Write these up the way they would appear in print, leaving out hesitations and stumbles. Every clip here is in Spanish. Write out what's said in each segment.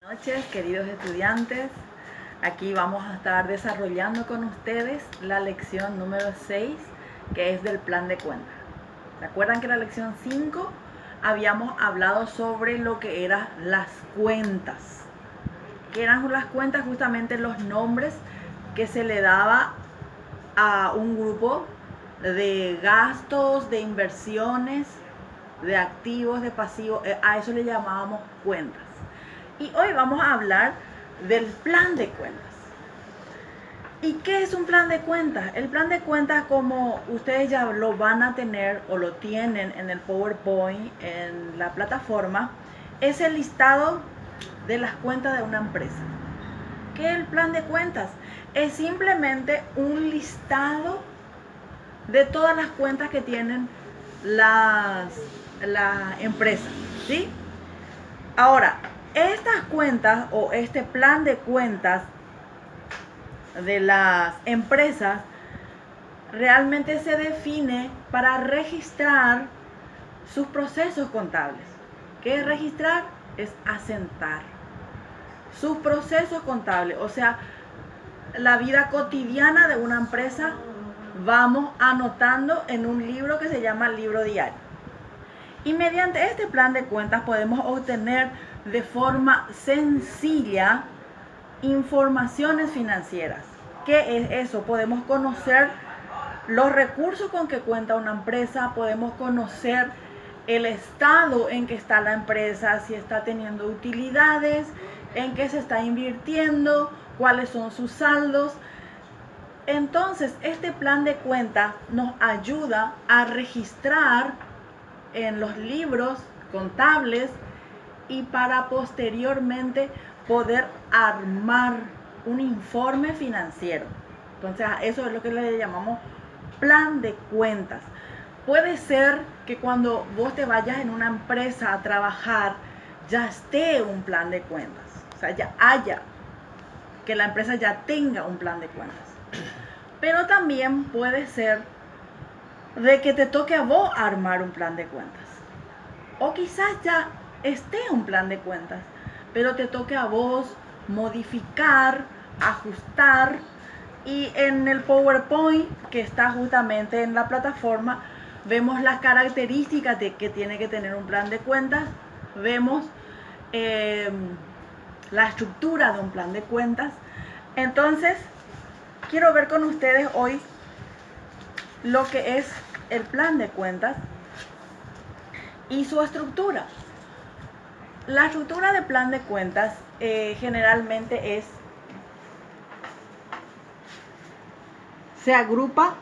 Buenas noches, queridos estudiantes. Aquí vamos a estar desarrollando con ustedes la lección número 6, que es del plan de cuentas. ¿Se acuerdan que en la lección 5 habíamos hablado sobre lo que eran las cuentas? Que eran las cuentas justamente los nombres que se le daba a un grupo de gastos, de inversiones, de activos, de pasivos. A eso le llamábamos cuentas. Y hoy vamos a hablar del plan de cuentas. ¿Y qué es un plan de cuentas? El plan de cuentas, como ustedes ya lo van a tener o lo tienen en el PowerPoint, en la plataforma, es el listado de las cuentas de una empresa. ¿Qué es el plan de cuentas? Es simplemente un listado de todas las cuentas que tienen la empresa, ¿sí? Ahora, estas cuentas o este plan de cuentas de las empresas realmente se define para registrar sus procesos contables. ¿Qué es registrar? Es asentar sus procesos contables, o sea, la vida cotidiana de una empresa vamos anotando en un libro que se llama libro diario. Y mediante este plan de cuentas podemos obtener de forma sencilla informaciones financieras. ¿Qué es eso? Podemos conocer los recursos con que cuenta una empresa, podemos conocer el estado en que está la empresa, si está teniendo utilidades, en qué se está invirtiendo, cuáles son sus saldos. Entonces, este plan de cuentas nos ayuda a registrar en los libros contables y para posteriormente poder armar un informe financiero. Entonces, a eso es lo que le llamamos plan de cuentas. Puede ser que cuando vos te vayas en una empresa a trabajar ya esté un plan de cuentas, o sea, ya haya, que la empresa ya tenga un plan de cuentas. Pero también puede ser de que te toque a vos armar un plan de cuentas. O quizás ya esté un plan de cuentas, pero te toque a vos modificar, ajustar. Y en el PowerPoint que está justamente en la plataforma, vemos las características que tiene que tener un plan de cuentas. Vemos la estructura de un plan de cuentas. Entonces, quiero ver con ustedes hoy lo que es el plan de cuentas y su estructura. La estructura de plan de cuentas generalmente se agrupa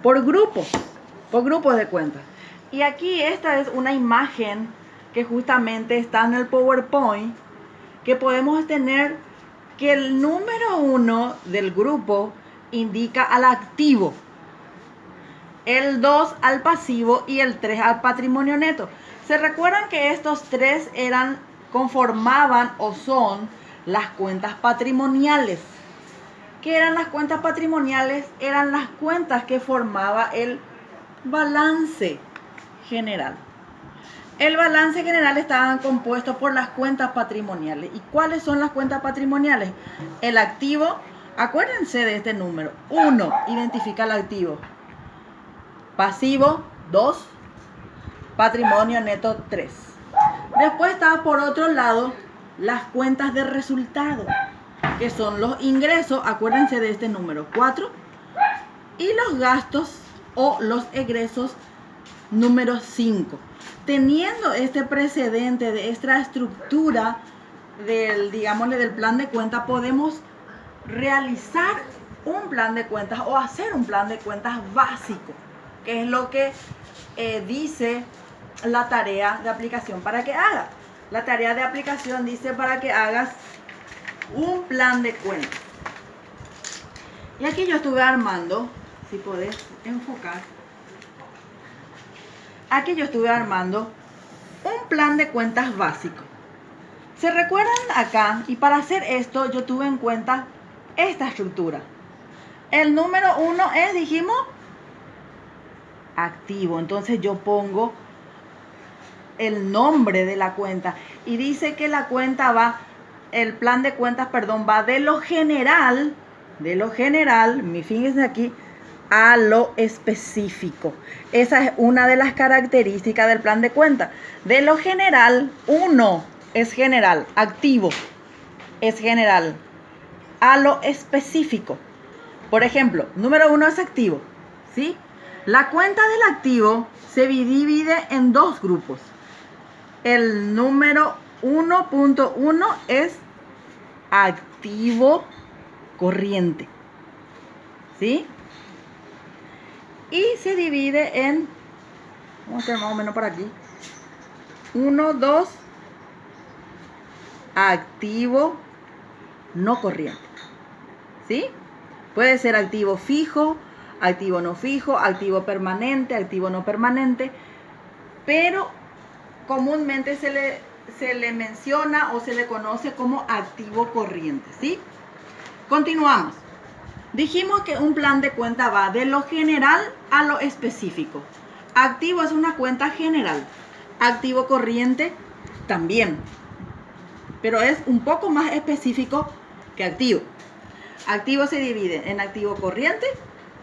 por grupos de cuentas. Y aquí esta es una imagen que justamente está en el PowerPoint, que podemos tener que el número 1 del grupo indica al activo, el 2 al pasivo y el 3 al patrimonio neto. ¿Se recuerdan que estos tres conformaban o son las cuentas patrimoniales? ¿Qué eran las cuentas patrimoniales? Eran las cuentas que formaba el balance general. El balance general estaba compuesto por las cuentas patrimoniales. ¿Y cuáles son las cuentas patrimoniales? El activo, acuérdense de este número. 1, identifica el activo. Pasivo, 2. Patrimonio neto, 3. Después está por otro lado las cuentas de resultado, que son los ingresos, acuérdense de este número, 4. Y los gastos o los egresos, número 5. Teniendo este precedente de esta estructura del plan de cuentas, podemos realizar un plan de cuentas o hacer un plan de cuentas básico, que es lo que dice la tarea de aplicación para que hagas. La tarea de aplicación dice para que hagas un plan de cuentas. Y aquí yo estuve armando, si podés enfocar, aquí yo estuve armando un plan de cuentas básico. ¿Se recuerdan acá? Y para hacer esto yo tuve en cuenta esta estructura. El número 1 es, dijimos, activo. Entonces yo pongo el nombre de la cuenta. Y dice que la cuenta va, el plan de cuentas, perdón, va de lo general, fíjense aquí, a lo específico. Esa es una de las características del plan de cuentas. De lo general, uno es general, activo es general, a lo específico. Por ejemplo, número 1 es activo, ¿sí? La cuenta del activo se divide en dos grupos. El número 1.1 es activo corriente, ¿sí? Y se divide en, vamos a hacer más o menos por aquí, 1, 2, activo no corriente, ¿sí? Puede ser activo fijo, activo no fijo, activo permanente, activo no permanente, pero comúnmente se le menciona o se le conoce como activo corriente, ¿sí? Continuamos. Dijimos que un plan de cuenta va de lo general a lo específico. Activo es una cuenta general. Activo corriente también, pero es un poco más específico que activo. Activo se divide en activo corriente,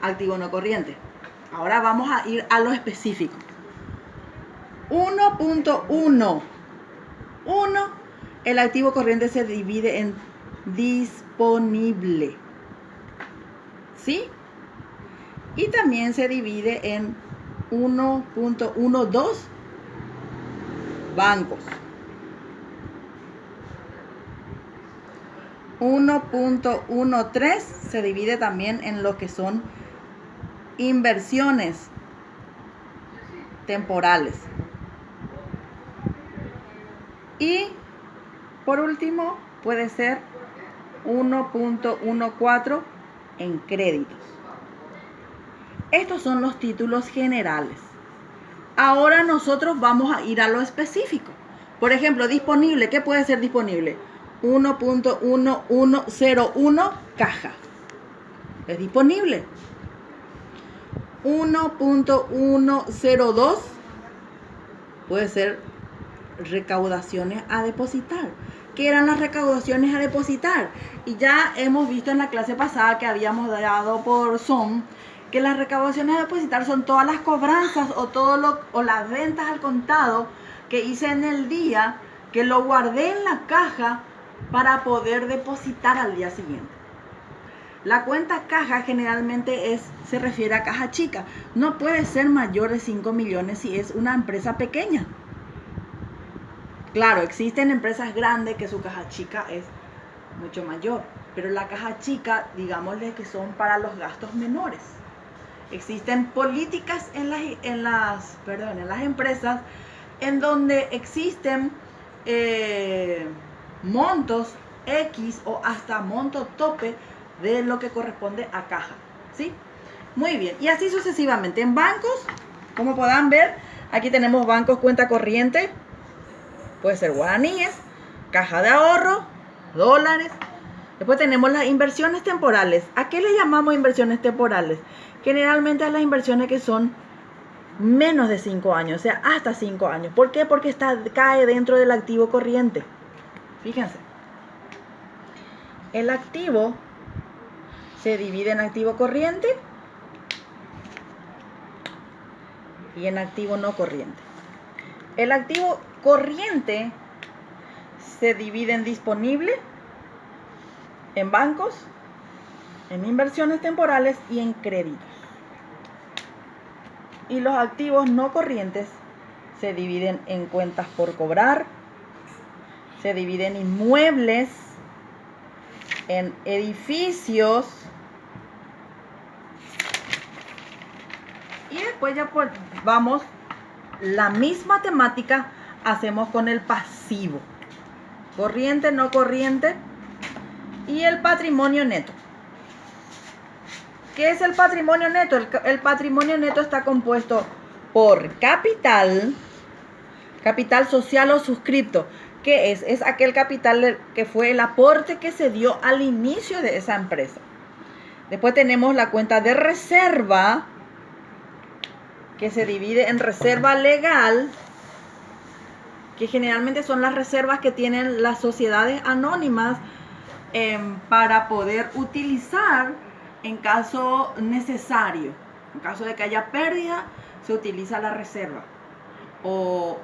activo no corriente. Ahora vamos a ir a lo específico. 1.1. El activo corriente se divide en disponible, ¿sí? Y también se divide en 1.12 bancos. 1.13 se divide también en lo que son inversiones temporales. Y por último puede ser 1.14 en créditos. Estos son los títulos generales. Ahora nosotros vamos a ir a lo específico. Por ejemplo, disponible. ¿Qué puede ser disponible? 1.1101 caja. Es disponible. 1.102 puede ser recaudaciones a depositar. ¿Qué eran las recaudaciones a depositar? Y ya hemos visto en la clase pasada que habíamos dado por Zoom que las recaudaciones a depositar son todas las cobranzas o las ventas al contado que hice en el día, que lo guardé en la caja para poder depositar al día siguiente. La cuenta caja generalmente se refiere a caja chica. No puede ser mayor de 5 millones si es una empresa pequeña. Claro, existen empresas grandes que su caja chica es mucho mayor, pero la caja chica, digámosle que son para los gastos menores. Existen políticas en las empresas en donde existen montos X o hasta monto tope de lo que corresponde a caja, ¿sí? Muy bien, y así sucesivamente. En bancos, como podrán ver, aquí tenemos bancos cuenta corriente, puede ser guaraníes, caja de ahorro, dólares. Después tenemos las inversiones temporales. ¿A qué le llamamos inversiones temporales? Generalmente a las inversiones que son menos de 5 años, o sea, hasta 5 años. ¿Por qué? Porque cae dentro del activo corriente. Fíjense. El activo se divide en activo corriente y en activo no corriente. El activo corriente se divide en disponible, en bancos, en inversiones temporales y en créditos. Y los activos no corrientes se dividen en cuentas por cobrar, se dividen en inmuebles, en edificios. Y después ya pues vamos, la misma temática hacemos con el pasivo. Corriente, no corriente y el patrimonio neto. ¿Qué es el patrimonio neto? El patrimonio neto está compuesto por capital social o suscripto. ¿Qué es? Es aquel capital que fue el aporte que se dio al inicio de esa empresa. Después tenemos la cuenta de reserva, que se divide en reserva legal que generalmente son las reservas que tienen las sociedades anónimas para poder utilizar en caso necesario. En caso de que haya pérdida, se utiliza la reserva. O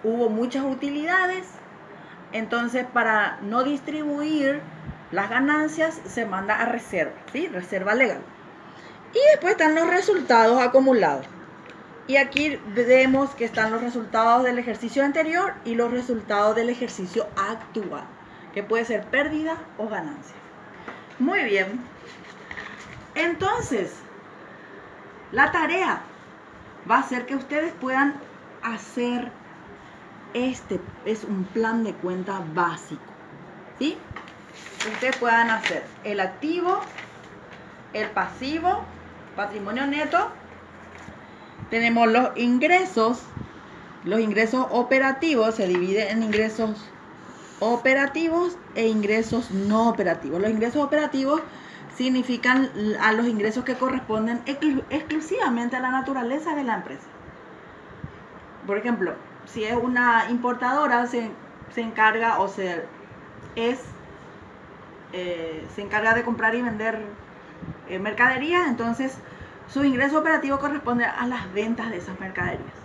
hubo muchas utilidades, entonces para no distribuir las ganancias se manda a reserva, ¿sí? Reserva legal. Y después están los resultados acumulados. Y aquí vemos que están los resultados del ejercicio anterior y los resultados del ejercicio actual, que puede ser pérdida o ganancia. Muy bien. Entonces, la tarea va a ser que ustedes puedan hacer este es un plan de cuenta básico, ¿sí? Ustedes puedan hacer el activo, el pasivo, patrimonio neto. Tenemos los ingresos operativos, se divide en ingresos operativos e ingresos no operativos. Los ingresos operativos significan a los ingresos que corresponden exclusivamente a la naturaleza de la empresa. Por ejemplo, si es una importadora, se encarga se encarga de comprar y vender mercaderías, entonces su ingreso operativo corresponde a las ventas de esas mercaderías.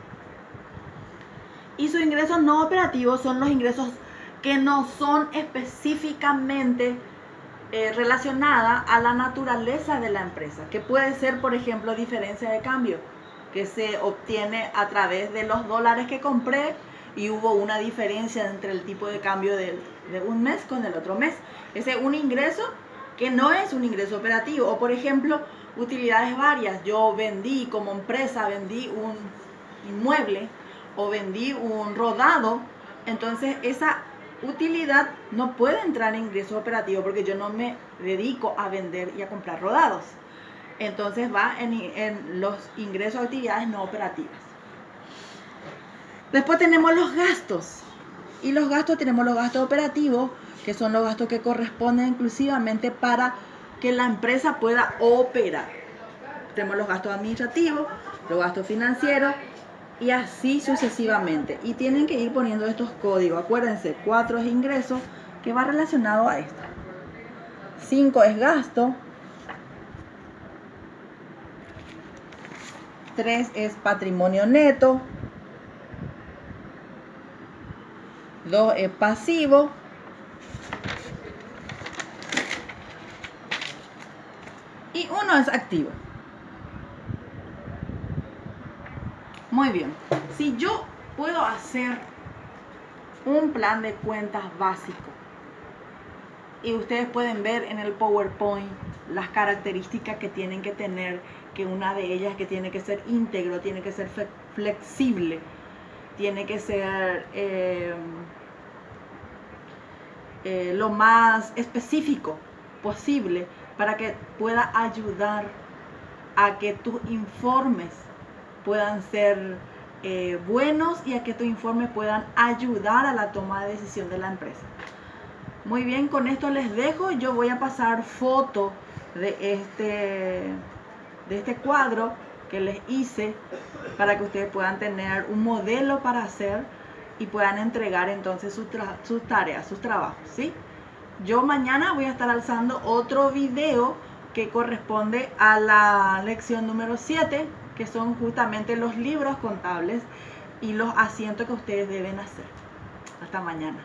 Y sus ingresos no operativos son los ingresos que no son específicamente relacionada a la naturaleza de la empresa, que puede ser, por ejemplo, diferencia de cambio, que se obtiene a través de los dólares que compré y hubo una diferencia entre el tipo de cambio de un mes con el otro mes. Ese es un ingreso que no es un ingreso operativo. O, por ejemplo, utilidades varias. Yo vendí como empresa, vendí un inmueble o vendí un rodado, entonces esa utilidad no puede entrar en ingreso operativo porque yo no me dedico a vender y a comprar rodados. Entonces va en los ingresos de actividades no operativas. Después tenemos los gastos. Y los gastos, tenemos los gastos operativos, que son los gastos que corresponden exclusivamente para que la empresa pueda operar. Tenemos los gastos administrativos, los gastos financieros, y así sucesivamente. Y tienen que ir poniendo estos códigos. Acuérdense, 4 es ingreso, que va relacionado a esto. 5 es gasto. 3 es patrimonio neto. 2 es pasivo. Y 1 es activo. Muy bien. Si yo puedo hacer un plan de cuentas básico y ustedes pueden ver en el PowerPoint las características que tienen que tener, que una de ellas que tiene que ser íntegro, tiene que ser flexible, tiene que ser lo más específico posible para que pueda ayudar a que tus informes puedan ser buenos y a que tus informes puedan ayudar a la toma de decisión de la empresa. Muy bien, con esto les dejo. Yo voy a pasar foto de este cuadro que les hice para que ustedes puedan tener un modelo para hacer y puedan entregar entonces sus tareas, sus trabajos, ¿sí? Yo mañana voy a estar alzando otro video que corresponde a la lección número 7, que son justamente los libros contables y los asientos que ustedes deben hacer. Hasta mañana.